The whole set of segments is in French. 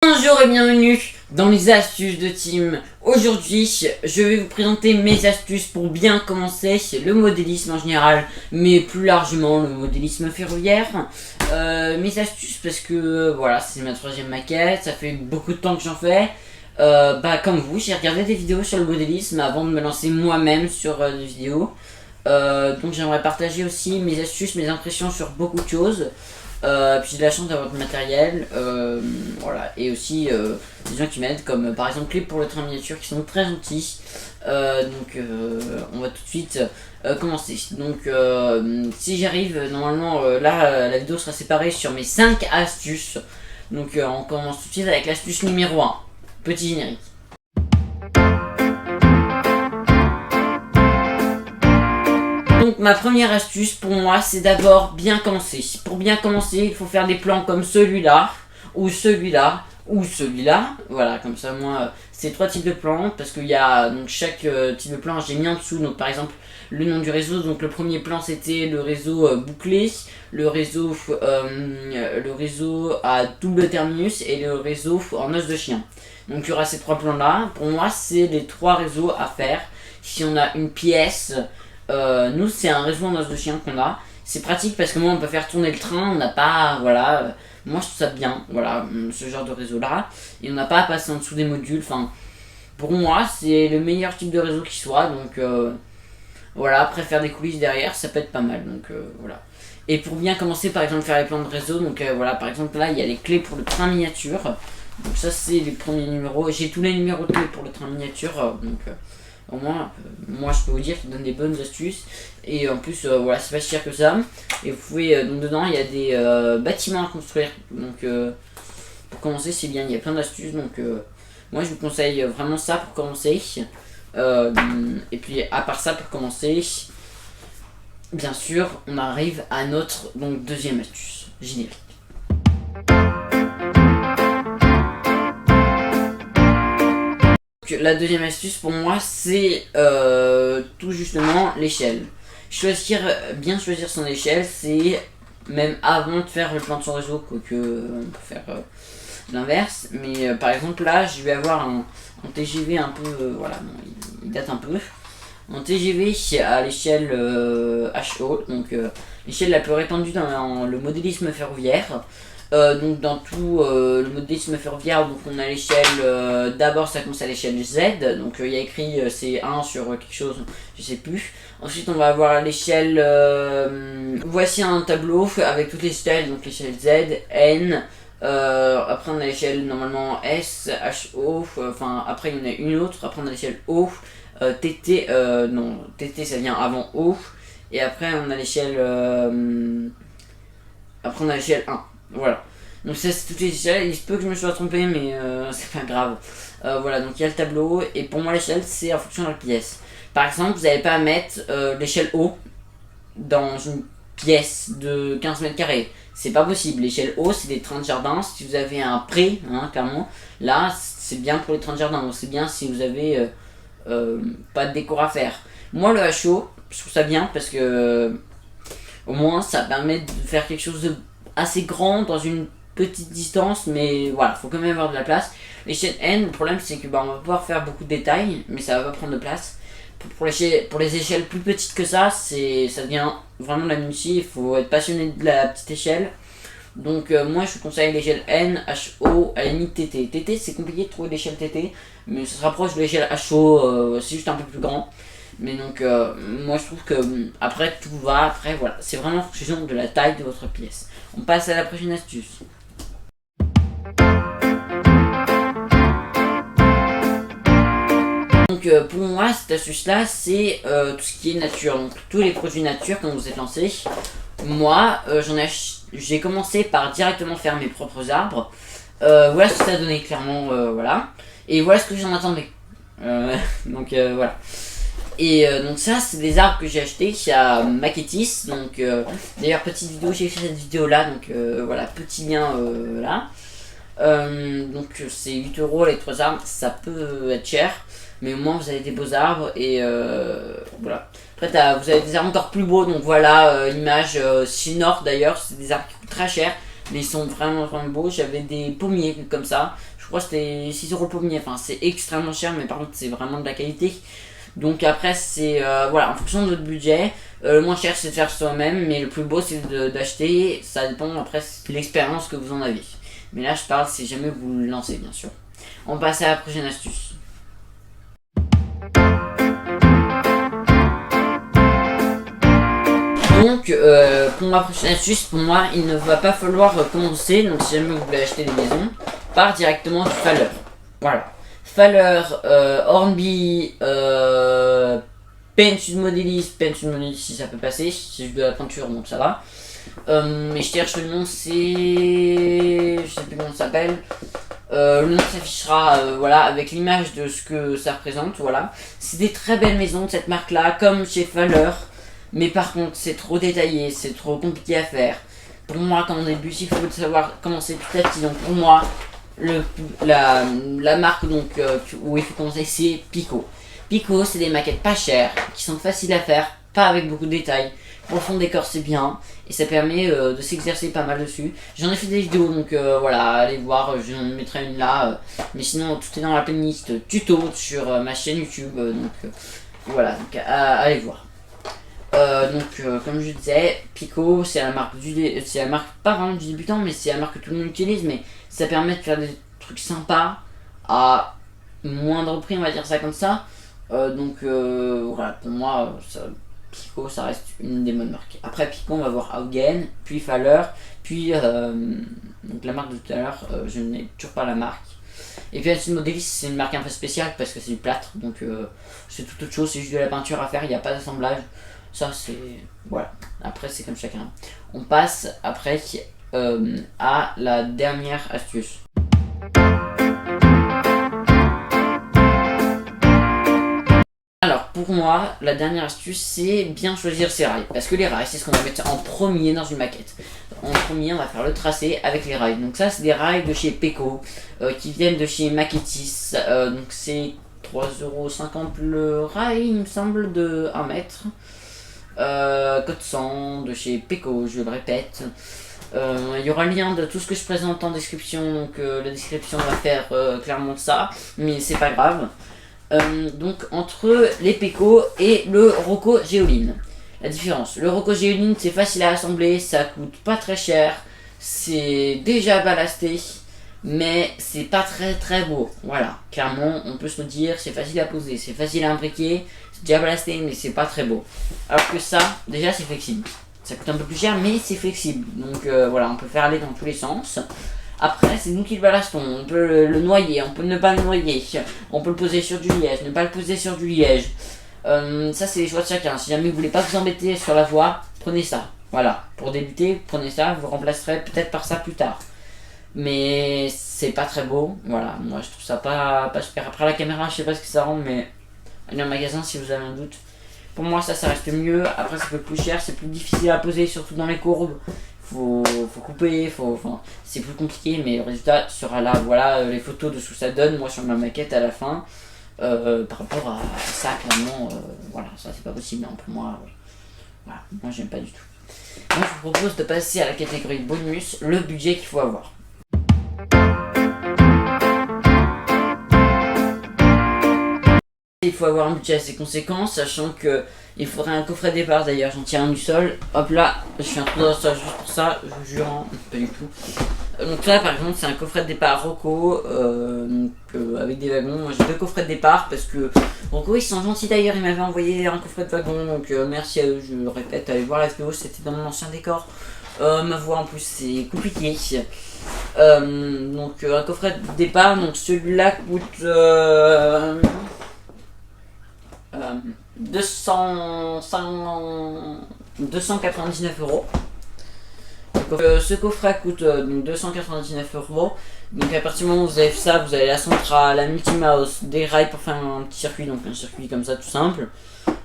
Bonjour et bienvenue dans les astuces de Tim. Aujourd'hui, je vais vous présenter mes astuces pour bien commencer le modélisme en général, mais plus largement le modélisme ferroviaire. Mes astuces parce que voilà, c'est ma troisième maquette, ça fait beaucoup de temps que j'en fais. Comme vous, j'ai regardé des vidéos sur le modélisme avant de me lancer moi-même sur des vidéos. Donc j'aimerais partager aussi mes astuces, mes impressions sur beaucoup de choses. Puis j'ai de la chance d'avoir du matériel, voilà, et aussi des gens qui m'aident, comme par exemple Clip pour le train miniature, qui sont très gentils. On va tout de suite commencer. Donc si j'arrive, normalement là la vidéo sera séparée sur mes 5 astuces. Donc on commence tout de suite avec l'astuce numéro 1, petit générique. Donc ma première astuce pour moi, c'est d'abord bien commencer. Pour bien commencer, il faut faire des plans comme celui-là, ou celui-là, ou celui-là. Voilà, comme ça moi, c'est 3 types de plans, parce qu'il y a donc chaque type de plan, j'ai mis en dessous, donc par exemple le nom du réseau. Donc le premier plan c'était le réseau bouclé, le réseau à double terminus et le réseau en os de chien. Donc il y aura ces 3 plans là. Pour moi, c'est les 3 réseaux à faire si on a une pièce. Nous c'est un réseau en os de chien qu'on a. C'est pratique parce que moi on peut faire tourner le train, on n'a pas, voilà, moi je trouve ça bien, voilà, ce genre de réseau là. Et on n'a pas à passer en dessous des modules, enfin, pour moi c'est le meilleur type de réseau qui soit, donc voilà, après faire des coulisses derrière, ça peut être pas mal, donc voilà. Et pour bien commencer par exemple faire les plans de réseau, donc voilà, par exemple là il y a les clés pour le train miniature. Donc ça c'est les premiers numéros, j'ai tous les numéros de clés pour le train miniature, au moins, moi je peux vous dire qu'il donne des bonnes astuces. Et en plus, voilà, c'est pas si cher que ça. Et vous pouvez, donc dedans il y a des bâtiments à construire. Donc pour commencer c'est bien, il y a plein d'astuces. Donc moi je vous conseille vraiment ça pour commencer. Et puis à part ça, pour commencer, bien sûr, on arrive à notre donc, deuxième astuce, générique. La deuxième astuce pour moi c'est tout justement l'échelle. Bien choisir son échelle, c'est même avant de faire le plan de son réseau, quoique on peut faire l'inverse. Mais par exemple là je vais avoir un TGV un peu, voilà, bon, il date un peu. Mon TGV à l'échelle HO, donc l'échelle la plus répandue dans le modélisme ferroviaire. Donc dans tout le modélisme ferroviaire, donc on a l'échelle, d'abord ça commence à l'échelle Z, donc il y a écrit C1 sur quelque chose, je sais plus. Ensuite on va avoir l'échelle, voici un tableau avec toutes les échelles, donc l'échelle Z, N, après on a l'échelle normalement S, HO, enfin après il y en a une autre, après on a l'échelle O, TT, non, TT ça vient avant O, et après on a l'échelle, après on a l'échelle 1. Voilà, donc ça c'est toutes les échelles, il se peut que je me sois trompé mais c'est pas grave. Voilà, donc il y a le tableau et pour moi l'échelle c'est en fonction de la pièce. Par exemple vous n'avez pas à mettre l'échelle haut dans une pièce de 15 mètres carrés, c'est pas possible. L'échelle haut c'est des trains de jardin, si vous avez un pré, hein, clairement, là c'est bien pour les trains de jardin, donc c'est bien si vous avez pas de décor à faire. Moi le HO, je trouve ça bien parce que au moins ça permet de faire quelque chose de assez grand dans une petite distance, mais voilà, faut quand même avoir de la place. L'échelle N, le problème c'est que on va pouvoir faire beaucoup de détails, mais ça va pas prendre de place. Pour les échelles plus petites que ça, ça devient vraiment de la minutie, il faut être passionné de la petite échelle. Donc moi je vous conseille l'échelle N, HO, à la limite TT. TT c'est compliqué de trouver l'échelle TT, mais ça se rapproche de l'échelle HO, c'est juste un peu plus grand. Mais donc moi je trouve que après tout va, après voilà, c'est vraiment en fonction de la taille de votre pièce. On passe à la prochaine astuce. Donc pour moi cette astuce là c'est tout ce qui est nature, donc tous les produits nature quand vous êtes lancé. Moi j'ai commencé par directement faire mes propres arbres. Voilà ce que ça a donné clairement, voilà. Et voilà ce que j'en attendais. Donc voilà. Et donc ça c'est des arbres que j'ai acheté chez Maquettis. Donc d'ailleurs petite vidéo, j'ai fait cette vidéo là, donc voilà, petit lien là. Donc c'est 8 € les 3 arbres, ça peut être cher, mais au moins vous avez des beaux arbres et voilà. Après vous avez des arbres encore plus beaux, donc voilà, image Sinor d'ailleurs, c'est des arbres qui coûtent très cher, mais ils sont vraiment beaux. J'avais des pommiers comme ça, crois que c'était 6 euros le pommier, enfin c'est extrêmement cher, mais par contre c'est vraiment de la qualité. Donc après c'est voilà, en fonction de votre budget, le moins cher c'est de faire soi-même, mais le plus beau c'est d'acheter, ça dépend après de l'expérience que vous en avez. Mais là je parle si jamais vous le lancez bien sûr. On passe à la prochaine astuce. Donc pour ma prochaine astuce, pour moi il ne va pas falloir commencer, donc si jamais vous voulez acheter des maisons, par directement du falleur. Voilà. Falleur, Hornby, Paint une modéliste si ça peut passer, c'est juste de la peinture donc ça va. Mais je cherche le nom, c'est. Je sais plus comment ça s'appelle. Le nom s'affichera voilà, avec l'image de ce que ça représente. Voilà. C'est des très belles maisons de cette marque là, comme chez Falleur. Mais par contre, c'est trop détaillé, c'est trop compliqué à faire. Pour moi, quand on débute, il faut savoir commencer petit à petit. Donc pour moi, la marque donc, où il faut commencer, c'est Pico. Pico, c'est des maquettes pas chères, qui sont faciles à faire, pas avec beaucoup de détails. Pour le fond de décor, c'est bien, et ça permet de s'exercer pas mal dessus. J'en ai fait des vidéos, donc voilà, allez voir, j'en mettrai une là. Mais sinon, tout est dans la playlist tuto sur ma chaîne YouTube, donc voilà, donc allez voir. Comme je disais, Pico, c'est la marque pas vraiment du débutant, mais c'est la marque que tout le monde utilise, mais ça permet de faire des trucs sympas à moindre prix, on va dire ça comme ça. Voilà, pour moi, Pico, ça reste une des bonnes marques. Après Pico, on va voir Haugen, puis Faller, puis donc la marque de tout à l'heure, je n'ai toujours pas la marque. Et puis Alcine Modelis, c'est une marque un peu spéciale parce que c'est du plâtre, donc c'est toute autre chose, c'est juste de la peinture à faire, il n'y a pas d'assemblage. Ça c'est. Voilà, après c'est comme chacun. On passe après à la dernière astuce. Alors pour moi, la dernière astuce c'est bien choisir ses rails. Parce que les rails c'est ce qu'on va mettre en premier dans une maquette. En premier on va faire le tracé avec les rails. Donc ça c'est des rails de chez Peco qui viennent de chez Maquettis. Donc c'est 3,50€ le rail il me semble de 1 mètre. Code 100 de chez Peco, je le répète. Il y aura le lien de tout ce que je présente en description, donc la description va faire clairement ça, mais c'est pas grave. Donc entre les Peco et le Rocco Géoline. La différence, le Rocco Géoline c'est facile à assembler, ça coûte pas très cher, c'est déjà ballasté, mais c'est pas très beau. Voilà, clairement on peut se le dire, c'est facile à poser, c'est facile à imbriquer, c'est déjà ballasté mais c'est pas très beau. Alors que ça, déjà c'est flexible. Ça coûte un peu plus cher mais c'est flexible. Donc voilà, on peut faire aller dans tous les sens. Après c'est nous qui le ballastons, on peut le noyer, on peut ne pas le noyer, on peut le poser sur du liège, ne pas le poser sur du liège. Ça c'est les choix de chacun, si jamais vous voulez pas vous embêter sur la voie, prenez ça. Voilà, pour débuter, prenez ça, vous remplacerez peut-être par ça plus tard. Mais c'est pas très beau, voilà, moi je trouve ça pas super. Après la caméra je sais pas ce que ça rend, mais allez en magasin si vous avez un doute. Pour moi ça reste mieux, après c'est un peu plus cher, c'est plus difficile à poser surtout dans les courbes. Faut couper, c'est plus compliqué, mais le résultat sera là. Voilà les photos de ce que ça donne moi sur ma maquette à la fin. Par rapport à ça clairement, voilà, ça c'est pas possible, non, pour moi, voilà, moi j'aime pas du tout. Moi je vous propose de passer à la catégorie bonus, le budget qu'il faut avoir. Il faut avoir un budget assez conséquent, sachant que il faudrait un coffret départ. D'ailleurs, j'en tiens un du sol. Hop là, je fais un trou dans ça juste pour ça, je vous jure, hein, pas du tout. Donc là, par exemple, c'est un coffret de départ Rocco avec des wagons. Moi, j'ai 2 coffrets de départ parce que Rocco, ils sont gentils d'ailleurs. Ils m'avaient envoyé un coffret de wagon, donc merci à eux. Je le répète, allez voir la vidéo, c'était dans mon ancien décor. Ma voix en plus, c'est compliqué. Donc un coffret de départ, donc celui-là coûte 299€. Ce coffret coûte 299€. Donc à partir du moment où vous avez fait ça, vous avez la centrale, la multimouse, des rails pour faire un petit circuit, donc un circuit comme ça tout simple,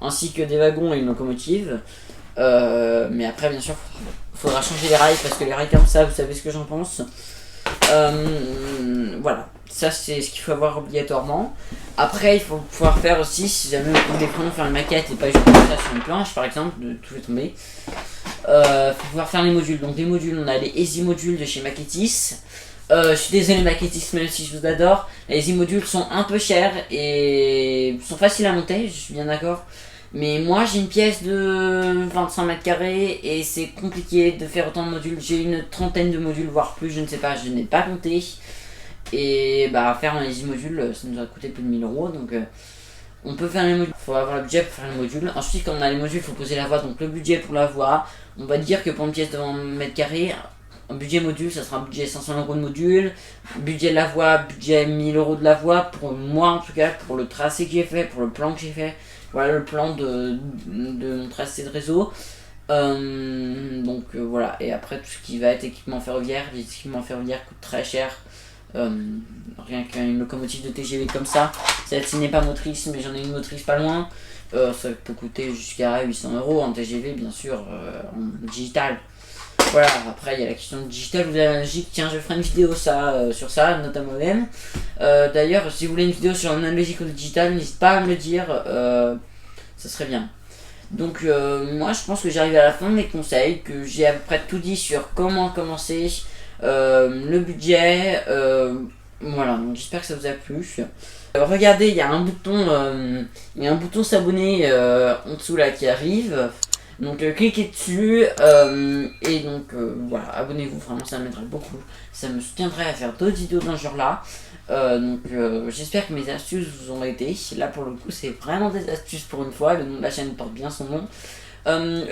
ainsi que des wagons et une locomotive. Mais après bien sûr faudra changer les rails parce que les rails comme ça, vous savez ce que j'en pense. Voilà, ça c'est ce qu'il faut avoir obligatoirement. Après il faut pouvoir faire aussi, si jamais vous voulez vraiment faire une maquette et pas juste ça sur une planche par exemple, de tout fait tomber, faut pouvoir faire les modules. Donc des modules, on a les Easy modules de chez Maquettis, Je suis désolé Maquettiste, même si je vous adore. Les e-modules sont un peu chers et sont faciles à monter, je suis bien d'accord. Mais moi j'ai une pièce de 25 mètres carrés et c'est compliqué de faire autant de modules. J'ai une trentaine de modules, voire plus, je ne sais pas, je n'ai pas compté. Et bah faire les e-modules, ça nous a coûté plus de 1000 € donc on peut faire les modules. Il faut avoir le budget pour faire les modules. Ensuite, quand on a les modules, il faut poser la voie. Donc le budget pour la voie, on va dire que pour une pièce de 20 mètres carrés, un budget module, ça sera un budget 500 € de module. Budget de la voie, budget 1000 € de la voie. Pour moi, en tout cas, pour le tracé que j'ai fait, pour le plan que j'ai fait. Voilà le plan de mon tracé de réseau. Voilà. Et après, tout ce qui va être équipement ferroviaire, les équipements ferroviaires coûtent très cher. Rien qu'une locomotive de TGV comme ça, celle-ci n'est pas motrice, mais j'en ai une motrice pas loin. Ça peut coûter jusqu'à 800 € en TGV, bien sûr, en digital. Voilà, après il y a la question de digital ou d'analogique. Tiens, je ferai une vidéo sur ça, notamment même. D'ailleurs, si vous voulez une vidéo sur l'analogique ou le digital, n'hésitez pas à me le dire, ça serait bien. Donc, moi je pense que j'arrive à la fin de mes conseils, que j'ai à peu près tout dit sur comment commencer, le budget, voilà, donc j'espère que ça vous a plu. Regardez, il y a un bouton s'abonner en dessous là qui arrive. Donc cliquez dessus et donc voilà, abonnez-vous, vraiment ça m'aiderait beaucoup. Ça me soutiendrait à faire d'autres vidéos dans ce genre là. J'espère que mes astuces vous ont aidé. Là pour le coup c'est vraiment des astuces pour une fois. Le nom de la chaîne porte bien son nom.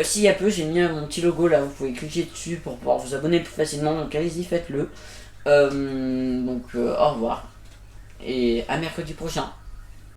S'il y a peu j'ai mis mon petit logo là, vous pouvez cliquer dessus pour pouvoir vous abonner plus facilement. Donc allez-y, faites-le. Au revoir et à mercredi prochain.